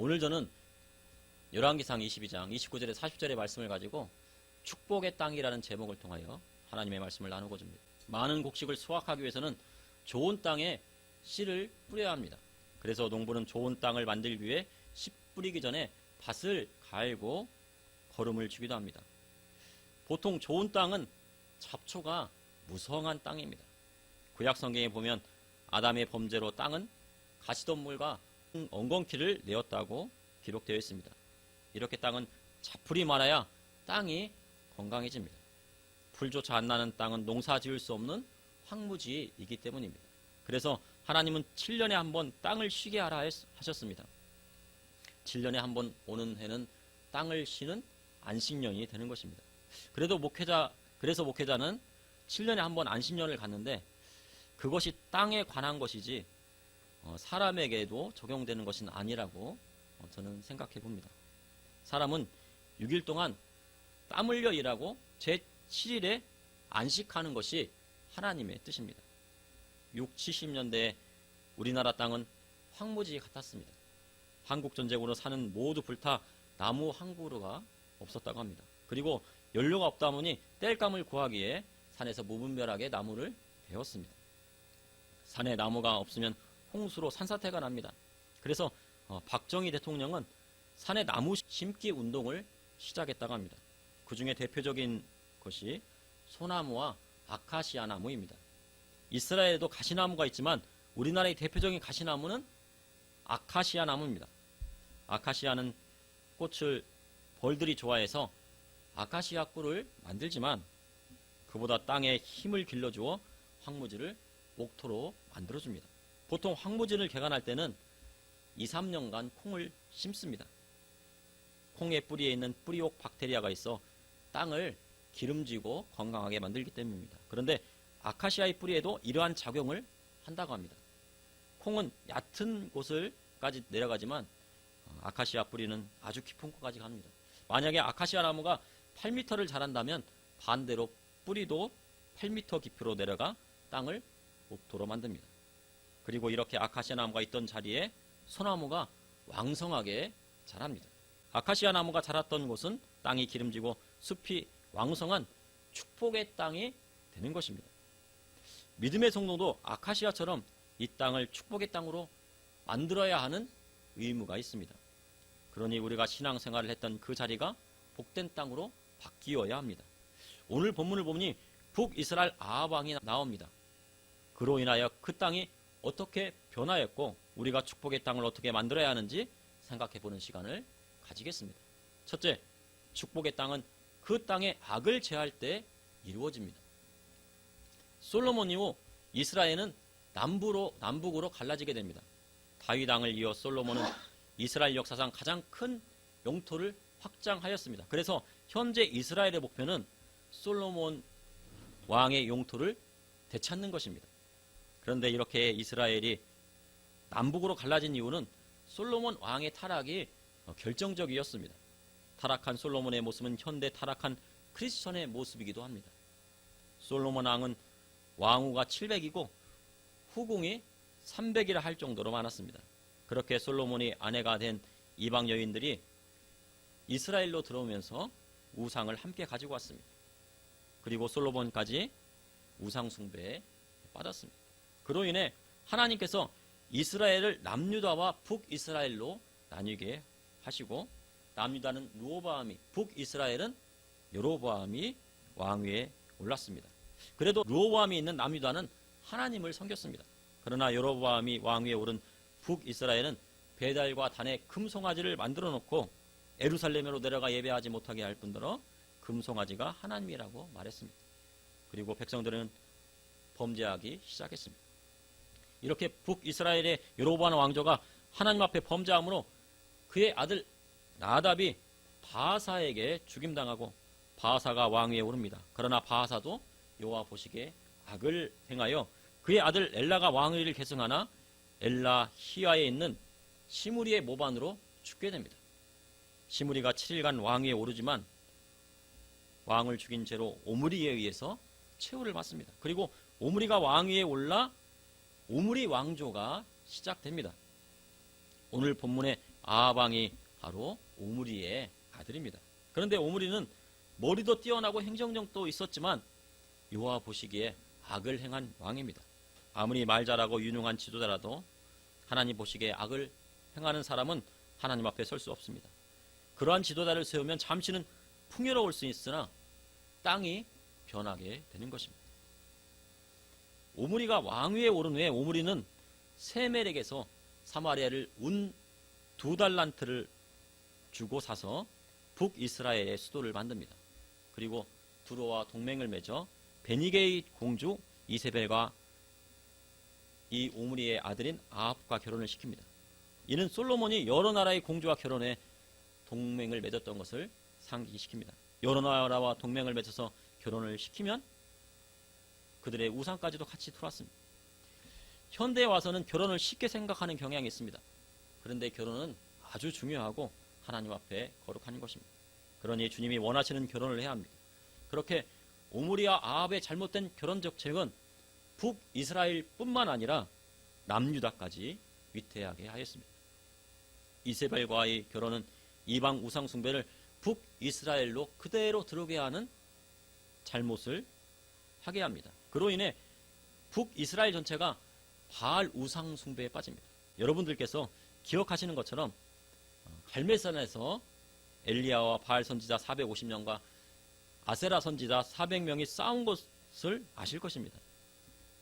오늘 저는 열왕기상 22장 29절에 40절의 말씀을 가지고 축복의 땅이라는 제목을 통하여 하나님의 말씀을 나누고 줍니다. 많은 곡식을 수확하기 위해서는 좋은 땅에 씨를 뿌려야 합니다. 그래서 농부는 좋은 땅을 만들기 위해 씨 뿌리기 전에 밭을 갈고 거름을 주기도 합니다. 보통 좋은 땅은 잡초가 무성한 땅입니다. 구약 성경에 보면 아담의 범죄로 땅은 가시덤불과 엉겅퀴를 내었다고 기록되어 있습니다. 이렇게 땅은 잡풀이 많아야 땅이 건강해집니다. 풀조차 안 나는 땅은 농사 지을 수 없는 황무지이기 때문입니다. 그래서 하나님은 7년에 한 번 땅을 쉬게 하라 하셨습니다. 7년에 한 번 오는 해는 땅을 쉬는 안식년이 되는 것입니다. 그래서 목회자는 7년에 한 번 안식년을 갖는데 그것이 땅에 관한 것이지 사람에게도 적용되는 것은 아니라고 저는 생각해 봅니다. 사람은 6일 동안 땀 흘려 일하고 제7일에 안식하는 것이 하나님의 뜻입니다. 6, 70년대에 우리나라 땅은 황무지 같았습니다. 한국전쟁으로 산은 모두 불타 나무 한 그루가 없었다고 합니다. 그리고 연료가 없다 보니 땔감을 구하기에 산에서 무분별하게 나무를 베었습니다. 산에 나무가 없으면 홍수로 산사태가 납니다. 그래서 박정희 대통령은 산에 나무 심기 운동을 시작했다고 합니다. 그 중에 대표적인 것이 소나무와 아카시아 나무입니다. 이스라엘에도 가시나무가 있지만 우리나라의 대표적인 가시나무는 아카시아 나무입니다. 아카시아는 꽃을 벌들이 좋아해서 아카시아 꿀을 만들지만 그보다 땅에 힘을 길러주어 황무지를 옥토로 만들어줍니다. 보통 황무지를 개간할 때는 2, 3년간 콩을 심습니다. 콩의 뿌리에 있는 뿌리옥 박테리아가 있어 땅을 기름지고 건강하게 만들기 때문입니다. 그런데 아카시아의 뿌리에도 이러한 작용을 한다고 합니다. 콩은 얕은 곳을까지 내려가지만 아카시아 뿌리는 아주 깊은 곳까지 갑니다. 만약에 아카시아 나무가 8m를 자란다면 반대로 뿌리도 8m 깊이로 내려가 땅을 옥토로 만듭니다. 그리고 이렇게 아카시아 나무가 있던 자리에 소나무가 왕성하게 자랍니다. 아카시아 나무가 자랐던 곳은 땅이 기름지고 숲이 왕성한 축복의 땅이 되는 것입니다. 믿음의 성도도 아카시아처럼 이 땅을 축복의 땅으로 만들어야 하는 의무가 있습니다. 그러니 우리가 신앙생활을 했던 그 자리가 복된 땅으로 바뀌어야 합니다. 오늘 본문을 보니 북이스라엘 아합 왕이 나옵니다. 그로 인하여 그 땅이 어떻게 변하였고 우리가 축복의 땅을 어떻게 만들어야 하는지 생각해보는 시간을 가지겠습니다. 첫째, 축복의 땅은 그 땅의 악을 제할 때 이루어집니다. 솔로몬 이후 이스라엘은 남북으로 갈라지게 됩니다. 다윗 왕을 이어 솔로몬은 이스라엘 역사상 가장 큰 영토를 확장하였습니다. 그래서 현재 이스라엘의 목표는 솔로몬 왕의 영토를 되찾는 것입니다. 그런데 이렇게 이스라엘이 남북으로 갈라진 이유는 솔로몬 왕의 타락이 결정적이었습니다. 타락한 솔로몬의 모습은 현대 타락한 크리스천의 모습이기도 합니다. 솔로몬 왕은 왕후가 700이고 후궁이 300이라 할 정도로 많았습니다. 그렇게 솔로몬이 아내가 된 이방 여인들이 이스라엘로 들어오면서 우상을 함께 가지고 왔습니다. 그리고 솔로몬까지 우상 숭배에 빠졌습니다. 그로 인해 하나님께서 이스라엘을 남유다와 북이스라엘로 나뉘게 하시고 남유다는 르호보암이, 북이스라엘은 여로보암이 왕위에 올랐습니다. 그래도 르호보암이 있는 남유다는 하나님을 섬겼습니다. 그러나 여로보암이 왕위에 오른 북이스라엘은 베달과 단에 금송아지를 만들어 놓고 예루살렘으로 내려가 예배하지 못하게 할 뿐더러 금송아지가 하나님이라고 말했습니다. 그리고 백성들은 범죄하기 시작했습니다. 이렇게 북이스라엘의 여로보암 왕조가 하나님 앞에 범죄함으로 그의 아들 나답이 바하사에게 죽임당하고 바하사가 왕위에 오릅니다. 그러나 바하사도 여호와 보시기에 악을 행하여 그의 아들 엘라가 왕위를 계승하나 엘라 히야에 있는 시므리의 모반으로 죽게 됩니다. 시므리가 7일간 왕위에 오르지만 왕을 죽인 죄로 오므리에 의해서 최후를 받습니다. 그리고 오므리가 왕위에 올라 오므리 왕조가 시작됩니다. 오늘 본문의 아합 왕이 바로 오므리의 아들입니다. 그런데 오므리는 머리도 뛰어나고 행정력도 있었지만 여호와 보시기에 악을 행한 왕입니다. 아무리 말 잘하고 유능한 지도자라도 하나님 보시기에 악을 행하는 사람은 하나님 앞에 설 수 없습니다. 그러한 지도자를 세우면 잠시는 풍요로울 수 있으나 땅이 변하게 되는 것입니다. 오므리가 왕위에 오른 후에 오므리는 세멜에게서 사마리아를 운 2달란트를 주고 사서 북이스라엘의 수도를 만듭니다. 그리고 두로와 동맹을 맺어 베니게의 공주 이세벨과 이 오므리의 아들인 아합과 결혼을 시킵니다. 이는 솔로몬이 여러 나라의 공주와 결혼해 동맹을 맺었던 것을 상기시킵니다. 여러 나라와 동맹을 맺어서 결혼을 시키면 그들의 우상까지도 같이 들어왔습니다. 현대에 와서는 결혼을 쉽게 생각하는 경향이 있습니다. 그런데 결혼은 아주 중요하고 하나님 앞에 거룩한 것입니다. 그러니 주님이 원하시는 결혼을 해야 합니다. 그렇게 오므리와 아합의 잘못된 결혼 정책은 북이스라엘뿐만 아니라 남유다까지 위태하게 하였습니다. 이세벨과의 결혼은 이방 우상 숭배를 북이스라엘로 그대로 들어오게 하는 잘못을 하게 합니다. 그로 인해 북이스라엘 전체가 바알 우상 숭배에 빠집니다. 여러분들께서 기억하시는 것처럼 갈멜산에서 엘리야와 바알 선지자 450명과 아세라 선지자 400명이 싸운 것을 아실 것입니다.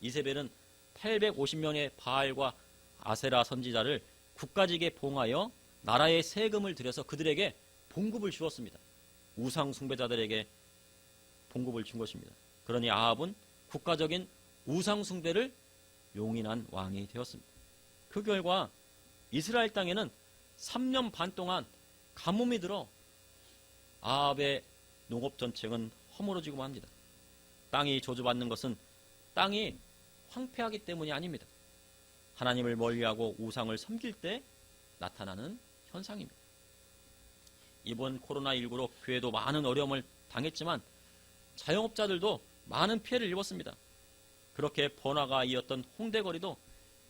이세벨은 850명의 바알과 아세라 선지자를 국가직에 봉하여 나라에 세금을 들여서 그들에게 봉급을 주었습니다. 우상 숭배자들에게 봉급을 준 것입니다. 그러니 아합은 국가적인 우상 숭배를 용인한 왕이 되었습니다. 그 결과 이스라엘 땅에는 3년 반 동안 가뭄이 들어 아합의 농업 정책은 허물어지고 맙니다. 땅이 저주받는 것은 땅이 황폐하기 때문이 아닙니다. 하나님을 멀리하고 우상을 섬길 때 나타나는 현상입니다. 이번 코로나19로 교회도 많은 어려움을 당했지만 자영업자들도 많은 피해를 입었습니다. 그렇게 번화가 이었던 홍대거리도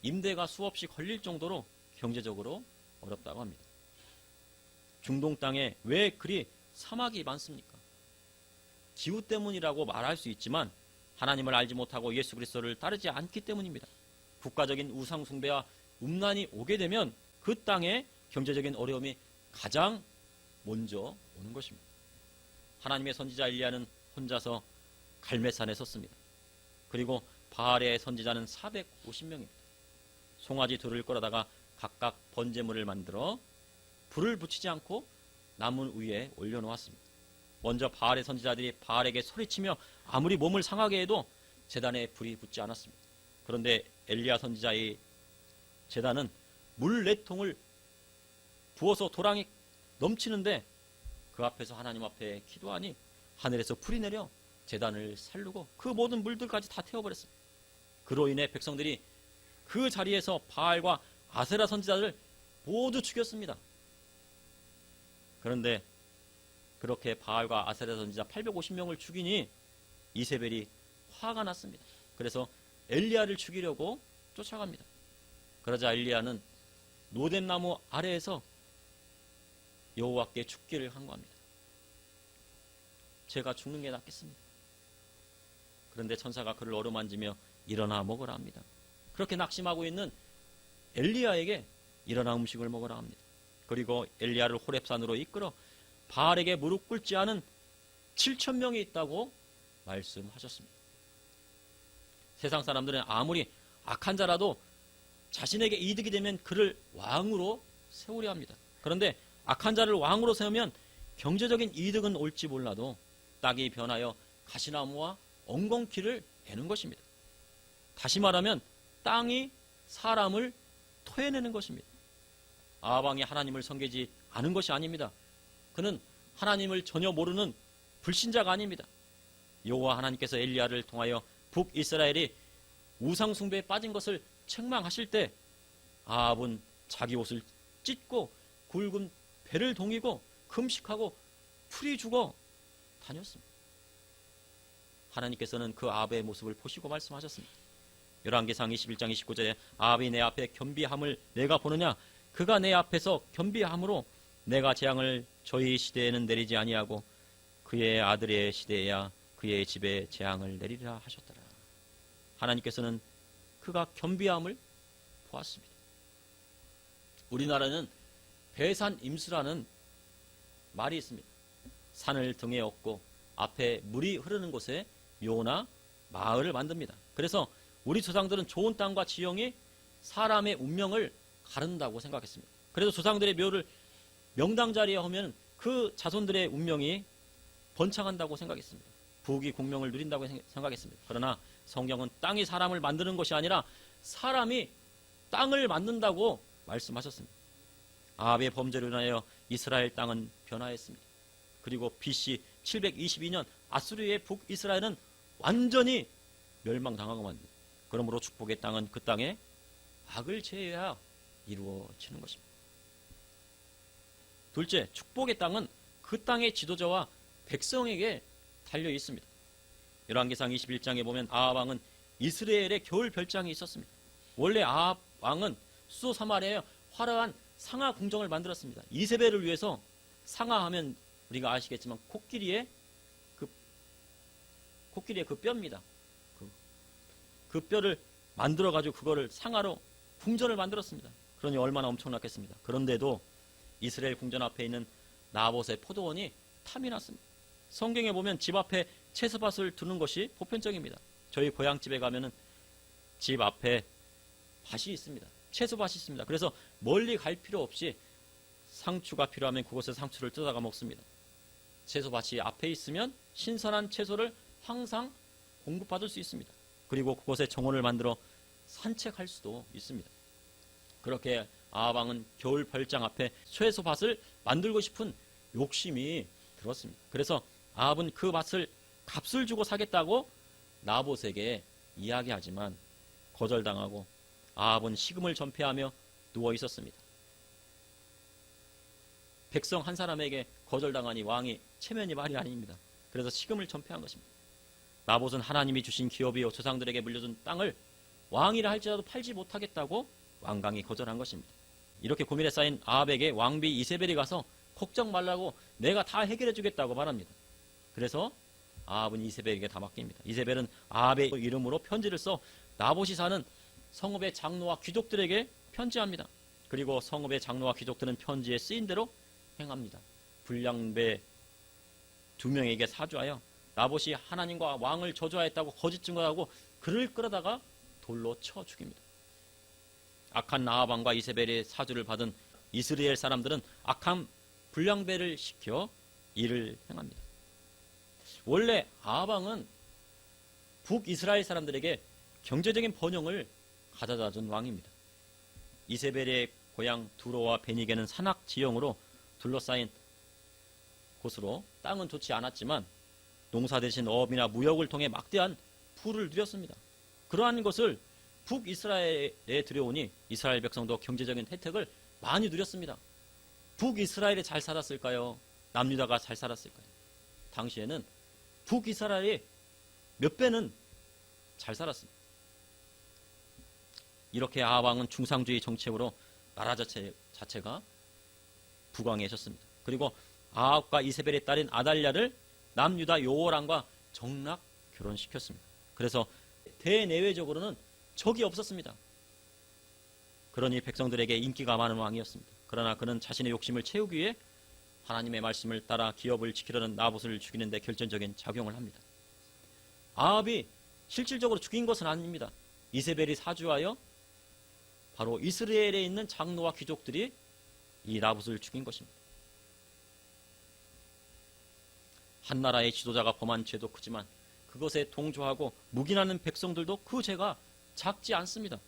임대가 수없이 걸릴 정도로 경제적으로 어렵다고 합니다. 중동 땅에 왜 그리 사막이 많습니까? 기후 때문이라고 말할 수 있지만 하나님을 알지 못하고 예수 그리스도를 따르지 않기 때문입니다. 국가적인 우상 숭배와 음란이 오게 되면 그 땅에 경제적인 어려움이 가장 먼저 오는 것입니다. 하나님의 선지자 엘리야는 혼자서 갈멜산에 섰습니다. 그리고 바알의 선지자는 450명입니다. 송아지 둘을 끌어다가 각각 번제물을 만들어 불을 붙이지 않고 나무 위에 올려놓았습니다. 먼저 바알의 선지자들이 바알에게 소리치며 아무리 몸을 상하게 해도 제단에 불이 붙지 않았습니다. 그런데 엘리야 선지자의 제단은 물 4통을 부어서 도랑이 넘치는데 그 앞에서 하나님 앞에 기도하니 하늘에서 불이 내려 제단을 살르고 그 모든 물들까지 다 태워버렸습니다. 그로 인해 백성들이 그 자리에서 바알과 아세라 선지자를 모두 죽였습니다. 그런데 그렇게 바알과 아세라 선지자 850명을 죽이니 이세벨이 화가 났습니다. 그래서 엘리야를 죽이려고 쫓아갑니다. 그러자 엘리야는 노뎀나무 아래에서 여호와께 죽기를 간구합니다. 제가 죽는 게 낫겠습니다. 그런데 천사가 그를 어루만지며 일어나 먹으라 합니다. 그렇게 낙심하고 있는 엘리야에게 일어나 음식을 먹으라 합니다. 그리고 엘리야를 호렙산으로 이끌어 바알에게 무릎 꿇지 않은 7,000명이 있다고 말씀하셨습니다. 세상 사람들은 아무리 악한 자라도 자신에게 이득이 되면 그를 왕으로 세우려 합니다. 그런데 악한 자를 왕으로 세우면 경제적인 이득은 올지 몰라도 땅이 변하여 가시나무와 엉겅퀴를 내는 것입니다. 다시 말하면 땅이 사람을 토해내는 것입니다. 아합 왕이 하나님을 섬기지 않은 것이 아닙니다. 그는 하나님을 전혀 모르는 불신자가 아닙니다. 여호와 하나님께서 엘리야를 통하여 북이스라엘이 우상 숭배에 빠진 것을 책망하실 때 아합은 자기 옷을 찢고 굵은 배를 동이고 금식하고 풀이 죽어 다녔습니다. 하나님께서는 그 아합의 모습을 보시고 말씀하셨습니다. 열왕기상 21장 29절에 아합이 내 앞에 겸비함을 내가 보느냐, 그가 내 앞에서 겸비함으로 내가 재앙을 저희 시대에는 내리지 아니하고 그의 아들의 시대에야 그의 집에 재앙을 내리리라 하셨더라. 하나님께서는 그가 겸비함을 보았습니다. 우리나라는 배산임수라는 말이 있습니다. 산을 등에 업고 앞에 물이 흐르는 곳에 묘나 마을을 만듭니다. 그래서 우리 조상들은 좋은 땅과 지형이 사람의 운명을 가른다고 생각했습니다. 그래서 조상들의 묘를 명당 자리에 하면 그 자손들의 운명이 번창한다고 생각했습니다. 부귀 공명을 누린다고 생각했습니다. 그러나 성경은 땅이 사람을 만드는 것이 아니라 사람이 땅을 만든다고 말씀하셨습니다. 아합의 범죄로 인하여 이스라엘 땅은 변화했습니다. 그리고 BC 722년 아수르의 북이스라엘은 완전히 멸망당하고 맙니다. 그러므로 축복의 땅은 그 땅에 악을 제해야 이루어지는 것입니다. 둘째, 축복의 땅은 그 땅의 지도자와 백성에게 달려 있습니다. 열왕기상 21장에 보면 아합 왕은 이스라엘의 겨울 별장이 있었습니다. 원래 아합 왕은 수소 사마리아에 화려한 상하 궁정을 만들었습니다. 이세벨을 위해서, 상하하면 우리가 아시겠지만 코끼리의 그 뼈입니다. 그 뼈를 만들어 가지고 그거를 상하로 궁전을 만들었습니다. 그러니 얼마나 엄청났겠습니다. 그런데도 이스라엘 궁전 앞에 있는 나봇의 포도원이 탐이 났습니다. 성경에 보면 집 앞에 채소밭을 두는 것이 보편적입니다. 저희 고향집에 가면은 집 앞에 밭이 있습니다. 채소밭이 있습니다. 그래서 멀리 갈 필요 없이 상추가 필요하면 그곳에서 상추를 뜯어가 먹습니다. 채소밭이 앞에 있으면 신선한 채소를 항상 공급받을 수 있습니다. 그리고 그곳에 정원을 만들어 산책할 수도 있습니다. 그렇게 아합 왕은 겨울 별장 앞에 채소밭을 만들고 싶은 욕심이 들었습니다. 그래서 아합은 그 밭을 값을 주고 사겠다고 나봇에게 이야기하지만 거절당하고 아합은 식음을 전폐하며 누워 있었습니다. 백성 한 사람에게 거절당하니 왕이 체면이 말이 아닙니다. 그래서 식음을 전폐한 것입니다. 나봇은 하나님이 주신 기업이요 조상들에게 물려준 땅을 왕이라 할지라도 팔지 못하겠다고 완강히 거절한 것입니다. 이렇게 고민에 쌓인 아합에게 왕비 이세벨이 가서 걱정 말라고 내가 다 해결해 주겠다고 말합니다. 그래서 아합은 이세벨에게 다 맡깁니다. 이세벨은 아합의 이름으로 편지를 써 나봇이 사는 성읍의 장로와 귀족들에게 편지합니다. 그리고 성읍의 장로와 귀족들은 편지에 쓰인 대로 행합니다. 불량배 2명에게 사주하여 나봇이 하나님과 왕을 저주하였다고 거짓 증거하고 그를 끌어다가 돌로 쳐 죽입니다. 악한 아합 왕과 이세벨의 사주를 받은 이스라엘 사람들은 악한 불량배를 시켜 일을 행합니다. 원래 아합 왕은 북이스라엘 사람들에게 경제적인 번영을 가져다 준 왕입니다. 이세벨의 고향 두로와 베니게는 산악 지형으로 둘러싸인 곳으로 땅은 좋지 않았지만 농사 대신 어업이나 무역을 통해 막대한 부를 누렸습니다. 그러한 것을 북이스라엘에 들여오니 이스라엘 백성도 경제적인 혜택을 많이 누렸습니다. 북이스라엘이 잘 살았을까요? 남유다가 잘 살았을까요? 당시에는 북이스라엘이 몇 배는 잘 살았습니다. 이렇게 아합 왕은 중상주의 정책으로 나라 자체가 부강해졌습니다. 그리고 아합과 이세벨의 딸인 아달랴를 남유다 요호람과 정락 결혼시켰습니다. 그래서 대내외적으로는 적이 없었습니다. 그러니 백성들에게 인기가 많은 왕이었습니다. 그러나 그는 자신의 욕심을 채우기 위해 하나님의 말씀을 따라 기업을 지키려는 나봇을 죽이는 데 결정적인 작용을 합니다. 아합이 실질적으로 죽인 것은 아닙니다. 이세벨이 사주하여 바로 이스라엘에 있는 장로와 귀족들이 이 나봇을 죽인 것입니다. 한 나라의 지도자가 범한 죄도 크지만 그것에 동조하고 묵인하는 백성들도 그 죄가 작지 않습니다.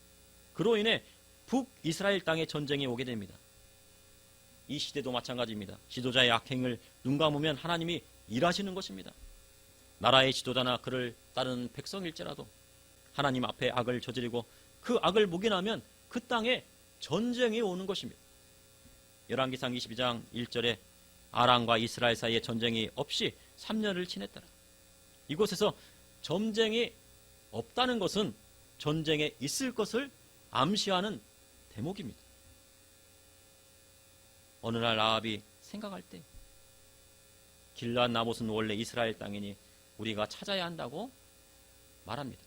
그로 인해 북이스라엘 땅에 전쟁이 오게 됩니다. 이 시대도 마찬가지입니다. 지도자의 악행을 눈감으면 하나님이 일하시는 것입니다. 나라의 지도자나 그를 따르는 백성일지라도 하나님 앞에 악을 저지르고 그 악을 묵인하면 그 땅에 전쟁이 오는 것입니다. 열왕기상 22장 1절에 아람과 이스라엘 사이에 전쟁이 없이 3년을 지냈더라. 이곳에서 전쟁이 없다는 것은 전쟁에 있을 것을 암시하는 대목입니다. 어느 날 아합이 생각할 때 길르앗 라못은 원래 이스라엘 땅이니 우리가 찾아야 한다고 말합니다.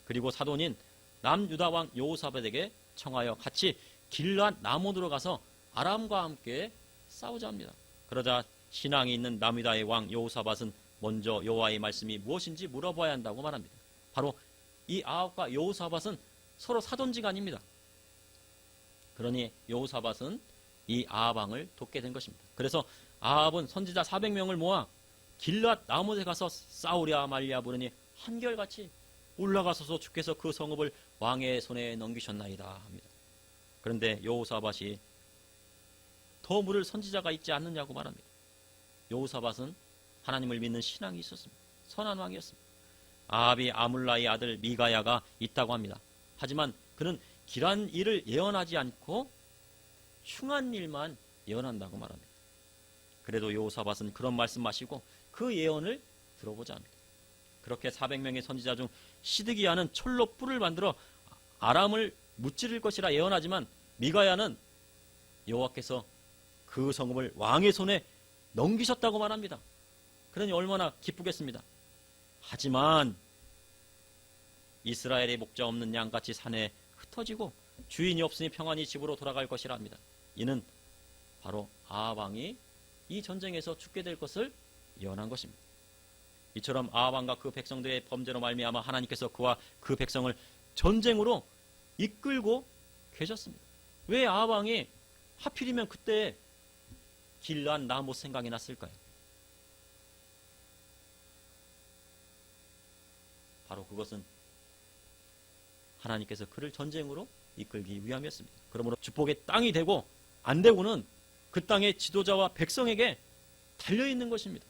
그리고 사돈인 남유다 왕 여호사밧에게 청하여 같이 길르앗 라못으로 가서 아람과 함께 싸우자 합니다. 그러자 신앙이 있는 남유다의 왕 여호사밧은 먼저 여호와의 말씀이 무엇인지 물어봐야 한다고 말합니다. 바로 이 아합과 여호사밧은 서로 사돈지간입니다. 그러니 여호사밧은 이 아합 왕을 돕게 된 것입니다. 그래서 아합은 선지자 400명을 모아 길르앗 라못에 가서 싸우랴 말랴 부르니 한결같이 올라가서서 주께서 그 성읍을 왕의 손에 넘기셨나이다 합니다. 그런데 여호사밧이 더 물을 선지자가 있지 않느냐고 말합니다. 여호사밧은 하나님을 믿는 신앙이 있었습니다. 선한 왕이었습니다. 아합이 아물라의 아들 미가야가 있다고 합니다. 하지만 그는 길한 일을 예언하지 않고 흉한 일만 예언한다고 말합니다. 그래도 여호사밧은 그런 말씀 마시고 그 예언을 들어보자 합니다. 그렇게 400명의 선지자 중 시드기야는 철로 뿔을 만들어 아람을 무찌를 것이라 예언하지만 미가야는 여호와께서 그 성읍을 왕의 손에 넘기셨다고 말합니다. 그러니 얼마나 기쁘겠습니다. 하지만 이스라엘의 목자 없는 양같이 산에 흩어지고 주인이 없으니 평안히 집으로 돌아갈 것이라 합니다. 이는 바로 아합 왕이 이 전쟁에서 죽게 될 것을 예언한 것입니다. 이처럼 아합 왕과 그 백성들의 범죄로 말미암아 하나님께서 그와 그 백성을 전쟁으로 이끌고 계셨습니다. 왜 아합 왕이 하필이면 그때 길르앗 라못 생각이 났을까요? 바로 그것은 하나님께서 그를 전쟁으로 이끌기 위함이었습니다. 그러므로 축복의 땅이 되고 안 되고는 그 땅의 지도자와 백성에게 달려있는 것입니다.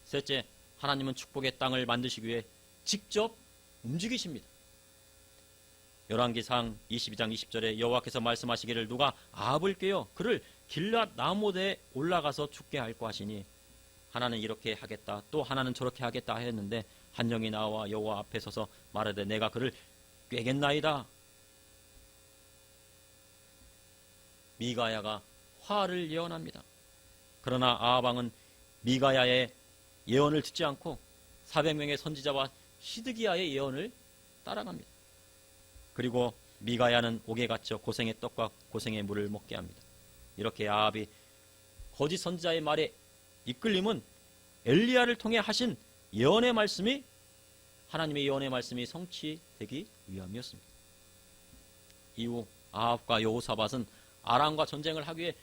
셋째, 하나님은 축복의 땅을 만드시기 위해 직접 움직이십니다. 열왕기상 22장 20절에 여호와께서 말씀하시기를 누가 아합을 깨어 그를 길르앗 라못에 올라가서 죽게 할까 하시니 하나는 이렇게 하겠다 또 하나는 저렇게 하겠다 하였는데 한 영이 나와 여호와 앞에 서서 말하되 내가 그를 꿰겠나이다. 미가야가 화를 예언합니다. 그러나 아합 왕은 미가야의 예언을 듣지 않고 400명의 선지자와 시드기야의 예언을 따라갑니다. 그리고 미가야는 옥에 갇혀 고생의 떡과 고생의 물을 먹게 합니다. 이렇게 아합이 거짓 선지자의 말에 이끌림은 엘리야를 통해 하신 예언의 말씀이 하나님의 예언의 말씀이 성취되기 위함이었습니다. 이후 아합과 여호사밧은 아람과 전쟁을 하기 위해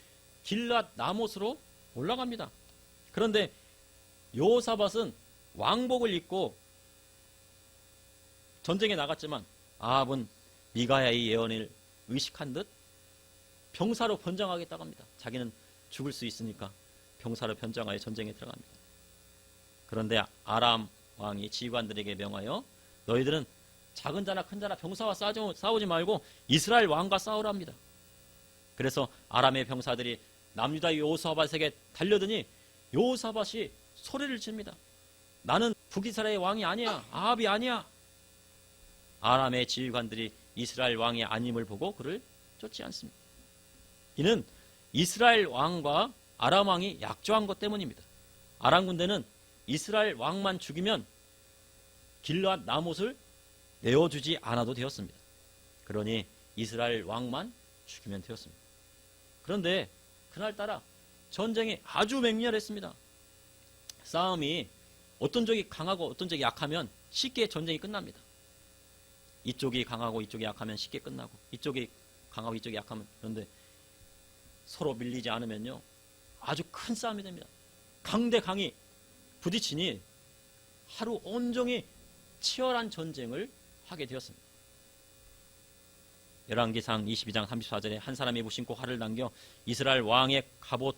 길르앗 라못으로 올라갑니다. 그런데 여호사밧은 왕복을 입고 전쟁에 나갔지만 아합은 미가야의 예언을 의식한 듯 병사로 변장하겠다고 합니다. 자기는 죽을 수 있으니까 병사로 변장하여 전쟁에 들어갑니다. 그런데 아람 왕이 지휘관들에게 명하여 너희들은 작은 자나 큰 자나 병사와 싸우지 말고 이스라엘 왕과 싸우랍니다. 그래서 아람의 병사들이 남유다 여호사밧에게 달려드니 여호사밧이 소리를 칩니다. 나는 북이스라엘 왕이 아니야. 아합이 아니야. 아람의 지휘관들이 이스라엘 왕이 아님을 보고 그를 쫓지 않습니다. 이는 이스라엘 왕과 아람 왕이 약조한 것 때문입니다. 아람 군대는 이스라엘 왕만 죽이면 길르앗 라못을 내어주지 않아도 되었습니다. 그러니 이스라엘 왕만 죽이면 되었습니다. 그런데 그날따라 전쟁이 아주 맹렬했습니다. 싸움이 어떤 쪽이 강하고 어떤 쪽이 약하면 쉽게 전쟁이 끝납니다. 이쪽이 강하고 이쪽이 약하면 쉽게 끝나고 이쪽이 강하고 이쪽이 약하면 그런데 서로 밀리지 않으면요 아주 큰 싸움이 됩니다. 강 대 강이 부딪히니 하루 온종일 치열한 전쟁을 하게 되었습니다. 열왕기상 22장 34절에 한 사람이 무심코 활을 당겨 이스라엘 왕의 갑옷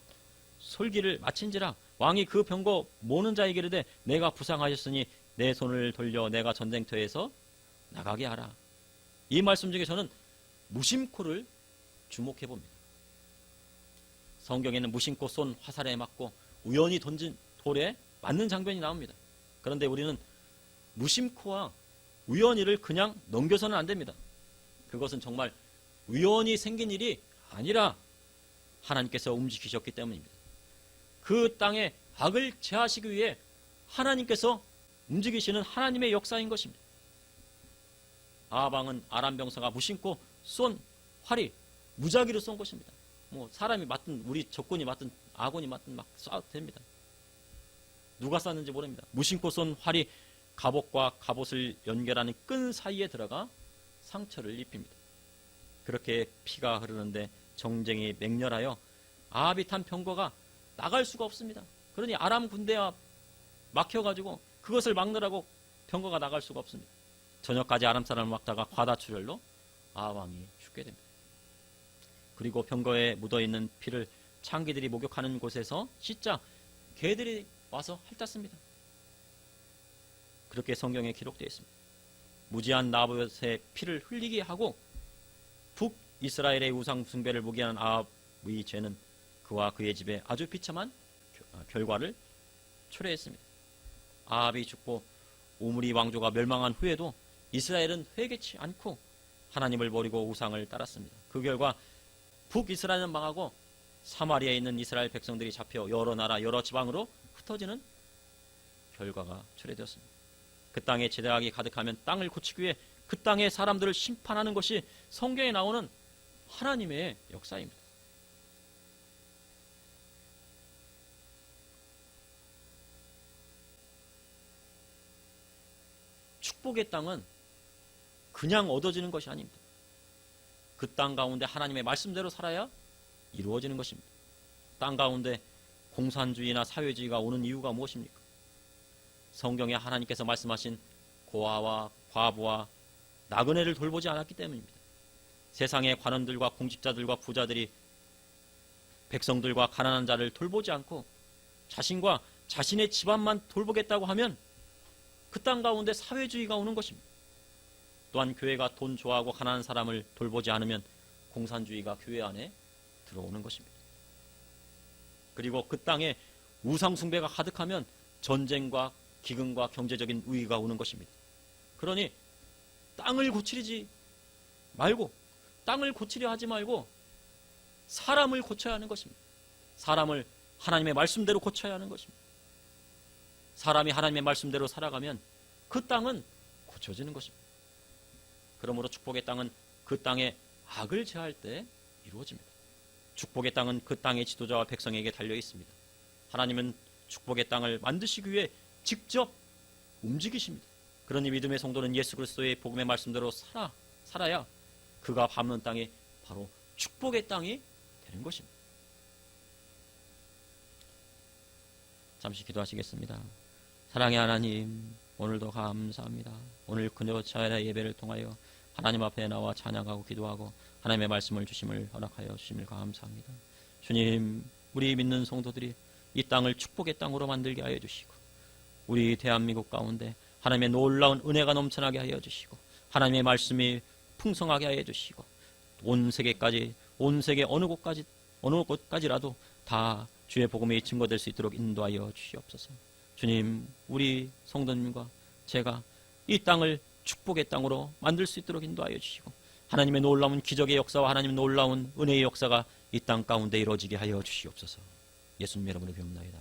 솔기를 마친지라 왕이 그 병거 모는 자에게 이르되 내가 부상하였으니 내 손을 돌려 내가 전쟁터에서 나가게 하라. 이 말씀 중에 저는 무심코를 주목해 봅니다. 성경에는 무심코 쏜 화살에 맞고 우연히 던진 돌에 맞는 장면이 나옵니다. 그런데 우리는 무심코와 우연히를 그냥 넘겨서는 안 됩니다. 그것은 정말 우연히 생긴 일이 아니라 하나님께서 움직이셨기 때문입니다. 그 땅에 악을 제하시기 위해 하나님께서 움직이시는 하나님의 역사인 것입니다. 아합 왕은 아람 병사가 무심코 쏜 활이 무작위로 쏜 것입니다. 사람이 맞든 우리 적군이 맞든 아군이 맞든 막 쏴도 됩니다. 누가 쐈는지 모릅니다. 무심코 쏜 활이 갑옷과 갑옷을 연결하는 끈 사이에 들어가 상처를 입힙니다. 그렇게 피가 흐르는데 정쟁이 맹렬하여 아합이 탄 병거가 나갈 수가 없습니다. 그러니 아람 군대와 막혀가지고 그것을 막느라고 병거가 나갈 수가 없습니다. 저녁까지 아람 사람을 막다가 과다출혈로 아합 왕이 죽게 됩니다. 그리고 병거에 묻어있는 피를 창기들이 목욕하는 곳에서 씻자 개들이 와서 핥았습니다. 그렇게 성경에 기록되어 있습니다. 무지한 나봇의 피를 흘리게 하고 북이스라엘의 우상 숭배를 모기한 아합의 죄는 그와 그의 집에 아주 비참한 결과를 초래했습니다. 아합이 죽고 오므리 왕조가 멸망한 후에도 이스라엘은 회개치 않고 하나님을 버리고 우상을 따랐습니다. 그 결과 북이스라엘은 망하고 사마리아에 있는 이스라엘 백성들이 잡혀 여러 나라 여러 지방으로 흩어지는 결과가 초래되었습니다. 그 땅에 제사악이 가득하면 땅을 고치기 위해 그 땅의 사람들을 심판하는 것이 성경에 나오는 하나님의 역사입니다. 축복의 땅은 그냥 얻어지는 것이 아닙니다. 그 땅 가운데 하나님의 말씀대로 살아야 이루어지는 것입니다. 땅 가운데 공산주의나 사회주의가 오는 이유가 무엇입니까? 성경에 하나님께서 말씀하신 고아와 과부와 나그네를 돌보지 않았기 때문입니다. 세상의 관원들과 공직자들과 부자들이 백성들과 가난한 자를 돌보지 않고 자신과 자신의 집안만 돌보겠다고 하면 그 땅 가운데 사회주의가 오는 것입니다. 또한 교회가 돈 좋아하고 가난한 사람을 돌보지 않으면 공산주의가 교회 안에 들어오는 것입니다. 그리고 그 땅에 우상숭배가 가득하면 전쟁과 기근과 경제적인 위기가 오는 것입니다. 그러니 땅을 고치지 말고, 땅을 고치려 하지 말고 사람을 고쳐야 하는 것입니다. 사람을 하나님의 말씀대로 고쳐야 하는 것입니다. 사람이 하나님의 말씀대로 살아가면 그 땅은 고쳐지는 것입니다. 그러므로 축복의 땅은 그 땅에 악을 제할 때 이루어집니다. 축복의 땅은 그 땅의 지도자와 백성에게 달려 있습니다. 하나님은 축복의 땅을 만드시기 위해 직접 움직이십니다. 그러니 믿음의 성도는 예수 그리스도의 복음의 말씀대로 살아야 그가 밟는 땅이 바로 축복의 땅이 되는 것입니다. 잠시 기도하시겠습니다. 사랑의 하나님, 오늘도 감사합니다. 오늘 그녀 차례 예배를 통하여 하나님 앞에 나와 찬양하고 기도하고 하나님의 말씀을 주심을 허락하여 주심을 감사합니다. 주님, 우리 믿는 성도들이 이 땅을 축복의 땅으로 만들게 하여 주시고 우리 대한민국 가운데 하나님의 놀라운 은혜가 넘쳐나게 하여 주시고 하나님의 말씀이 풍성하게 하여 주시고 온 세계까지, 온 세계 어느 곳까지라도 다 주의 복음이 증거될 수 있도록 인도하여 주시옵소서. 주님, 우리 성도님과 제가 이 땅을 축복의 땅으로 만들 수 있도록 인도하여 주시고 하나님의 놀라운 기적의 역사와 하나님의 놀라운 은혜의 역사가 이 땅 가운데 이루어지게 하여 주시옵소서. 예수님 이름으로 기도합니다.